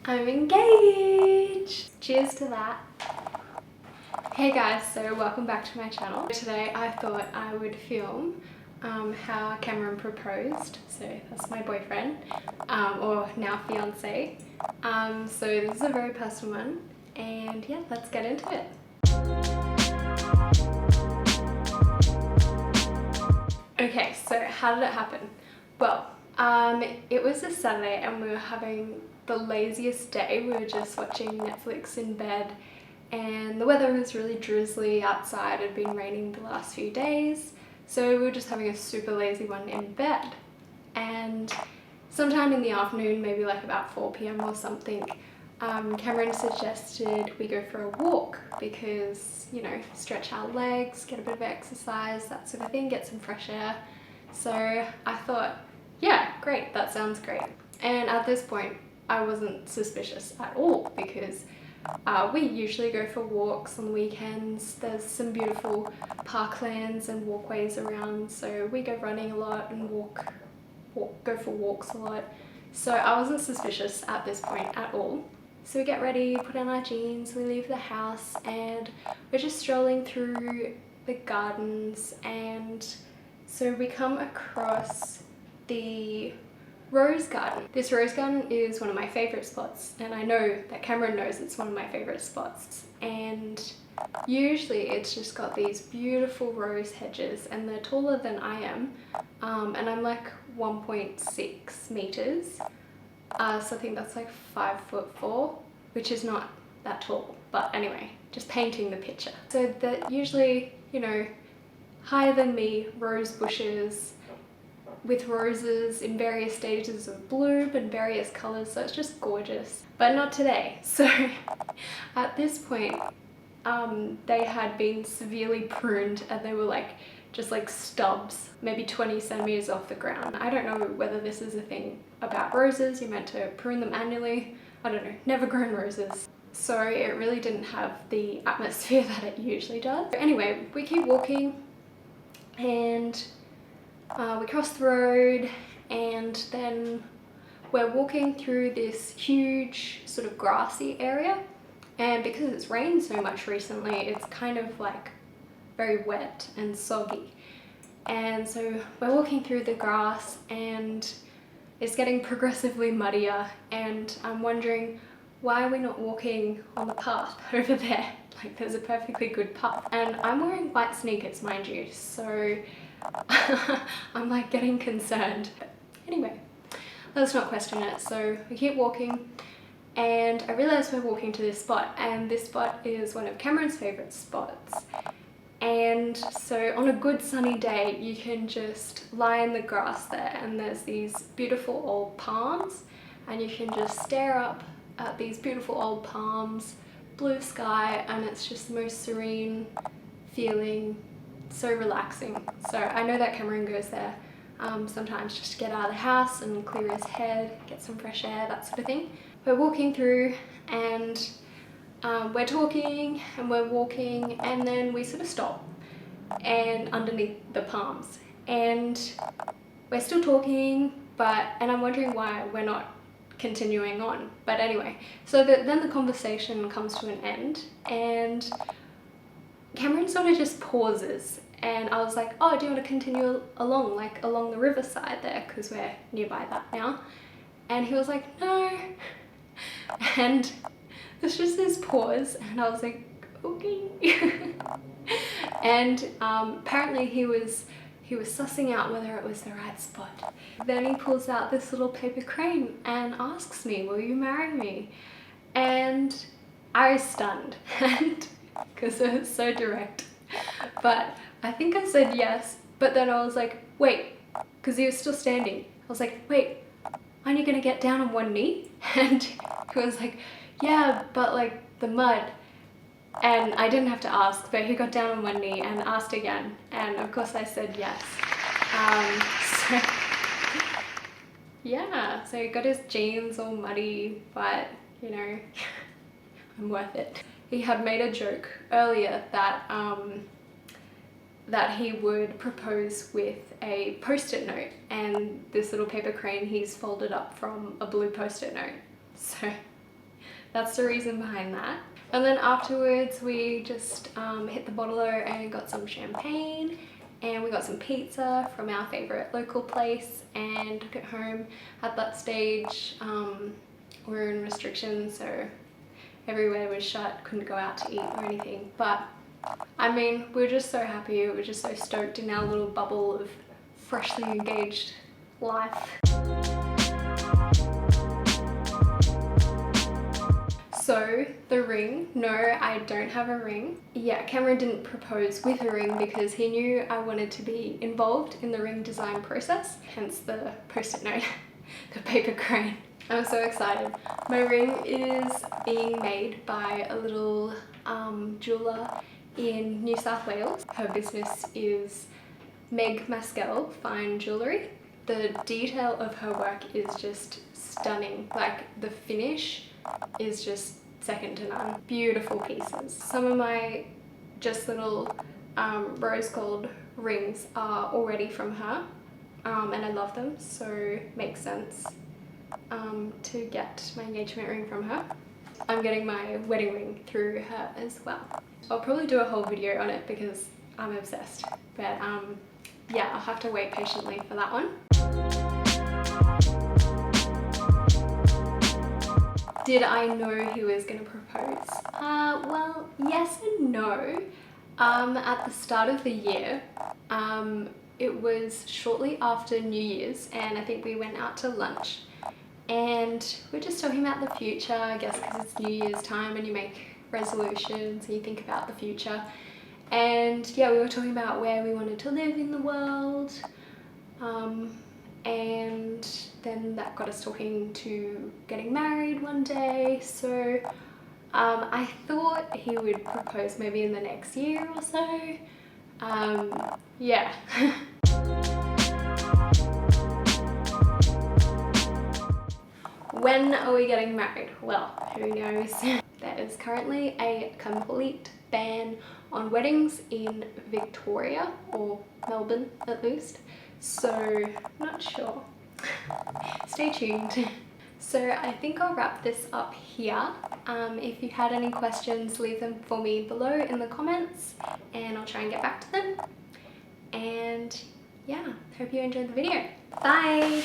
I'm engaged! Cheers to that. Hey guys, so welcome back to my channel. Today I thought I would film how Cameron proposed. So that's my boyfriend, or now fiance. So this is a very personal one, and yeah, let's get into it. Okay, so how did it happen? Well, it was a Saturday and we were having the laziest day. We were just watching Netflix in bed and the weather was really drizzly outside. It had been raining the last few days, so we were just having a super lazy one in bed. And sometime in the afternoon, maybe like about 4 p.m. or something, Cameron suggested we go for a walk because, you know, stretch our legs, get a bit of exercise, that sort of thing, get some fresh air. So I thought, yeah, great, that sounds great. And at this point, I wasn't suspicious at all because we usually go for walks on the weekends. There's some beautiful parklands and walkways around, so we go running a lot and go for walks a lot. So I wasn't suspicious at this point at all. So we get ready, put on our jeans, we leave the house, and we're just strolling through the gardens, and so we come across the rose garden. This rose garden is one of my favorite spots, and I know that Cameron knows it's one of my favorite spots. And usually it's just got these beautiful rose hedges, and they're taller than I am, and I'm like 1.6 meters. So I think that's like 5'4", which is not that tall, but anyway, just painting the picture. So that usually, you know, higher than me, rose bushes with roses in various stages of bloom and various colors, so it's just gorgeous. But not today. So at this point, they had been severely pruned and they were like just like stubs, maybe 20 centimeters off the ground. I don't know whether this is a thing about roses, you're meant to prune them annually. I don't know, never grown roses. So it really didn't have the atmosphere that it usually does. Anyway, we keep walking and we cross the road, and then we're walking through this huge sort of grassy area, and because it's rained so much recently, it's kind of like very wet and soggy. And so we're walking through the grass and it's getting progressively muddier, and I'm wondering, why are we not walking on the path over there? Like, there's a perfectly good path. And I'm wearing white sneakers, mind you, so I'm like getting concerned. But anyway, let's not question it. So we keep walking, and I realize we're walking to this spot, and this spot is one of Cameron's favorite spots. And so on a good sunny day, you can just lie in the grass there, and there's these beautiful old palms, and you can just stare up at these beautiful old palms, blue sky, and it's just the most serene feeling, so relaxing. So I know that Cameron goes there sometimes just to get out of the house and clear his head, get some fresh air, that sort of thing. We're walking through, and we're talking and we're walking, and then we sort of stop and underneath the palms, and we're still talking, and I'm wondering why we're not continuing on. But anyway, so then the conversation comes to an end, and Cameron sort of just pauses, and I was like, oh, do you want to continue along, like along the riverside there, because we're nearby that now? And he was like, no. And there's just this pause, and I was like, okay. And apparently he was sussing out whether it was the right spot. Then he pulls out this little paper crane and asks me, will you marry me? And I was stunned, and because it was so direct. But I think I said yes, but then I was like, wait, because he was still standing. I was like, wait, aren't you gonna get down on one knee? And he was like, yeah, but like the mud. And I didn't have to ask, but he got down on one knee and asked again, and of course I said yes. So yeah, so he got his jeans all muddy, but you know, I'm worth it. He had made a joke earlier that that he would propose with a post-it note, and this little paper crane he's folded up from a blue post-it note. So that's the reason behind that. And then afterwards we just hit the bottler and got some champagne, and we got some pizza from our favourite local place and took it home. At that stage we were in restrictions, so everywhere was shut, couldn't go out to eat or anything. But I mean, we were just so happy, we were just so stoked in our little bubble of freshly engaged life. So the ring, no, I don't have a ring. Yeah, Cameron didn't propose with a ring because he knew I wanted to be involved in the ring design process, hence the post-it note, the paper crane. I'm so excited. My ring is being made by a little jeweler in New South Wales. Her business is Meg Maskell Fine Jewellery. The detail of her work is just stunning. Like, the finish is just second to none. Beautiful pieces. Some of my just little rose gold rings are already from her, and I love them, so makes sense to get my engagement ring from her. I'm getting my wedding ring through her as well. I'll probably do a whole video on it because I'm obsessed, but yeah, I'll have to wait patiently for that one. Did I know he was going to propose? Well, yes and no. At the start of the year, it was shortly after New Year's, and I think we went out to lunch, and we're just talking about the future, I guess, because it's New Year's time and you make resolutions and you think about the future. And yeah, we were talking about where we wanted to live in the world, and then that got us talking to getting married one day. So I thought he would propose maybe in the next year or so. Yeah. When are we getting married? Well, who knows? There is currently a complete ban on weddings in Victoria, or Melbourne at least, so not sure. Stay tuned. So I think I'll wrap this up here. If you had any questions, leave them for me below in the comments and I'll try and get back to them. And yeah, hope you enjoyed the video. Bye!